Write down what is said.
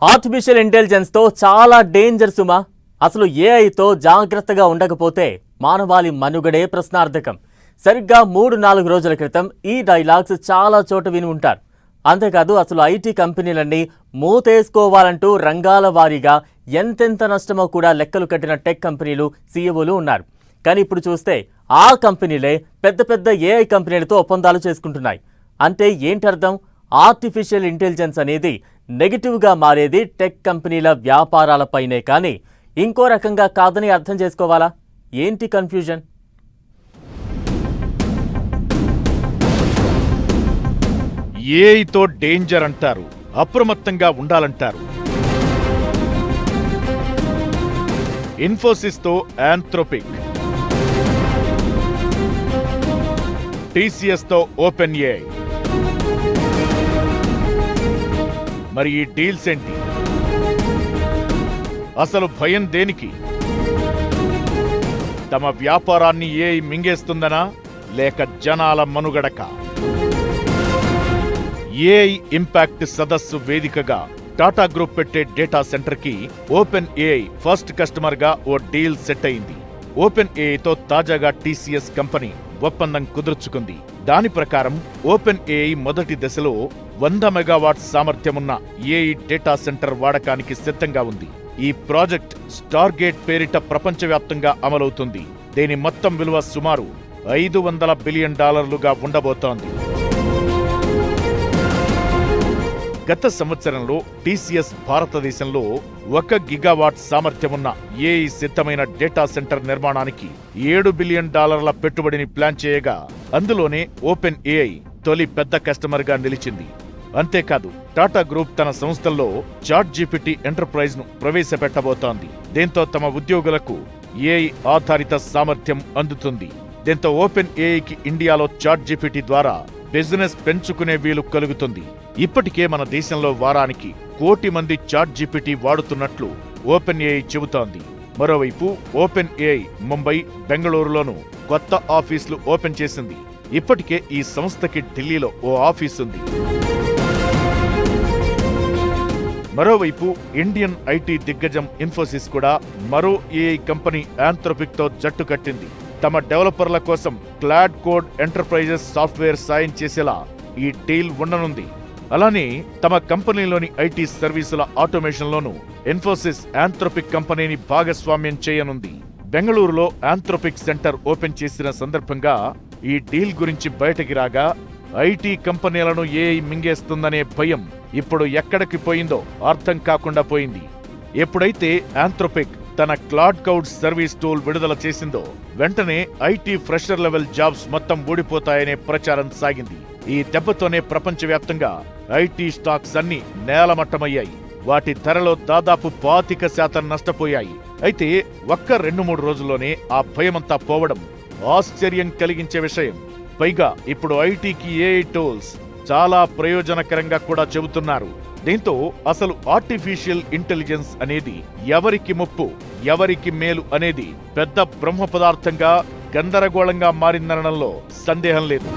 Artificial intelligence తో చాలా danger సుమా. అసలు ఏఐతో జాగ్రత్తగా ఉండకపోతే మానవాళి మనుగడే ప్రశ్నార్థకం. సరిగ్గా 3-4 రోజుల క్రితం ఈ డైలాగ్స్ చాలా చోట విని ఉంటారు. అంతేకాదు అసలు ఐటీ కంపెనీలన్నీ మూతేసుకోవాలంటూ రంగాల వారీగా ఎంతెంత నష్టమో కూడా లెక్కలు కట్టిన టెక్ కంపెనీలు సీఈఓలు ఉన్నారు. కానీ ఇప్పుడు చూస్తే ఆ కంపెనీలే పెద్ద పెద్ద ఏఐ కంపెనీలతో ఒప్పందాలు చేసుకుంటున్నాయి. అంటే ఏంటర్థం? ఆర్టిఫిషియల్ ఇంటెలిజెన్స్ అనేది నెగిటివ్గా మారేది టెక్ కంపెనీల వ్యాపారాలపైనే, కానీ ఇంకో రకంగా కాదని అర్థం చేసుకోవాలా? ఏంటి కన్ఫ్యూజన్? ఏఐతో డేంజర్ అంటారు, అప్రమత్తంగా ఉండాలంటారు. ఇన్ఫోసిస్తో ఆంథ్రోపిక్, టీసీఎస్తో ఓపెన్ ఏఐ. మరి ఈ డీల్స్ ఏంటి? అసలు భయం దేనికి? తమ వ్యాపారాన్ని ఏఐ మింగేస్తుందనా, లేక జనాల మనుగడక? ఏఐ ఇంపాక్ట్ సదస్సు వేదికగా టాటా గ్రూప్ పెట్టే డేటా సెంటర్కి ఓపెన్ ఏఐ ఫస్ట్ కస్టమర్గా ఓ డీల్ సెట్ అయింది. ఓపెన్ ఏఐతో తాజాగా టీసీఎస్ కంపెనీ ఒప్పందం కుదుర్చుకుంది. దాని ప్రకారం ఓపెన్ ఏఐ మొదటి దశలో 100 మెగావాట్స్ సామర్థ్యమున్న ఏఐ డేటా సెంటర్ వాడకానికి సిద్ధంగా ఉంది. ఈ ప్రాజెక్ట్ స్టార్గేట్ పేరిట ప్రపంచవ్యాప్తంగా అమలవుతుంది. దీని మొత్తం విలువ సుమారు $500 బిలియన్ ఉండబోతోంది. గత సంవత్సరంలో టీసీఎస్ భారతదేశంలో 1 గిగావాట్ సామర్థ్యమున్న ఏఐ సిద్ధమైన డేటా సెంటర్ నిర్మాణానికి $7 బిలియన్ పెట్టుబడిని ప్లాన్ చేయగా, అందులోనే ఓపెన్ ఏఐ తొలి పెద్ద కస్టమర్గా నిలిచింది. అంతేకాదు టాటా గ్రూప్ తన సంస్థల్లో చాట్ జీపీటీ ఎంటర్ప్రైజ్ ను ప్రవేశపెట్టబోతోంది. దీంతో తమ ఉద్యోగులకు ఏఐ ఆధారిత సామర్థ్యం అందుతుంది. దీంతో ఓపెన్ ఏఐకి ఇండియాలో చాట్ జీపీటీ ద్వారా బిజినెస్ పెంచుకునే వీలు కలుగుతుంది. ఇప్పటికే మన దేశంలో వారానికి 1 కోటి మంది చాట్ జీపీటీ వాడుతున్నట్లు ఓపెన్ ఏఐ చెబుతోంది. మరోవైపు ఓపెన్ ఏఐ ముంబై, బెంగళూరులోనూ కొత్త ఆఫీసులు ఓపెన్ చేసింది. ఇప్పటికే ఈ సంస్థకి ఢిల్లీలో ఓ ఆఫీసుంది. మరోవైపు ఇండియన్ ఐటీ దిగ్గజం ఇన్ఫోసిస్ కూడా మరో ఏఐ కంపెనీ ఆంథ్రోపిక్ తో జట్టు కట్టింది. తమ డెవలపర్ల కోసం క్లాడ్ కోడ్ ఎంటర్ప్రైజెస్ సాఫ్ట్వేర్ సాయం చేసేలా ఈ డీల్ ఉండనుంది. అలానే తమ కంపెనీలోని ఐటీ సర్వీసుల ఆటోమేషన్లోనూ ఇన్ఫోసిస్ ఆంథ్రోపిక్ కంపెనీని భాగస్వామ్యం చేయనుంది. బెంగళూరులో ఆంథ్రోపిక్ సెంటర్ ఓపెన్ చేసిన సందర్భంగా ఈ డీల్ గురించి బయటకి రాగా, ఐటీ కంపెనీలను ఏఐ మింగేస్తుందనే భయం ఇప్పుడు ఎక్కడికి పోయిందో అర్థం కాకుండా పోయింది. ఎప్పుడైతే ఆంథ్రోపిక్ తన క్లాడ్ కౌడ్ సర్వీస్ టూల్ విడుదల చేసిందో, వెంటనే ఐటీ ఫ్రెషర్ లెవెల్ జాబ్స్ మొత్తం ఊడిపోతాయనే ప్రచారం సాగింది. ఈ దెబ్బతోనే ప్రపంచవ్యాప్తంగా ఐటీ స్టాక్స్ అన్ని నేలమట్టమయ్యాయి. వాటి ధరలో దాదాపు 25% నష్టపోయాయి. అయితే ఒక్క 2-3 రోజుల్లోనే ఆ భయమంతా పోవడం ఆశ్చర్యం కలిగించే విషయం. పైగా ఇప్పుడు ఐటీకి ఏఐ టూల్స్ చాలా ప్రయోజనకరంగా కూడా చెబుతున్నారు. దీంతో అసలు ఆర్టిఫిషియల్ ఇంటెలిజెన్స్ అనేది ఎవరికి ముప్పు, ఎవరికి మేలు అనేది పెద్ద బ్రహ్మ పదార్థంగా గందరగోళంగా మారిందనడంలో సందేహం లేదు.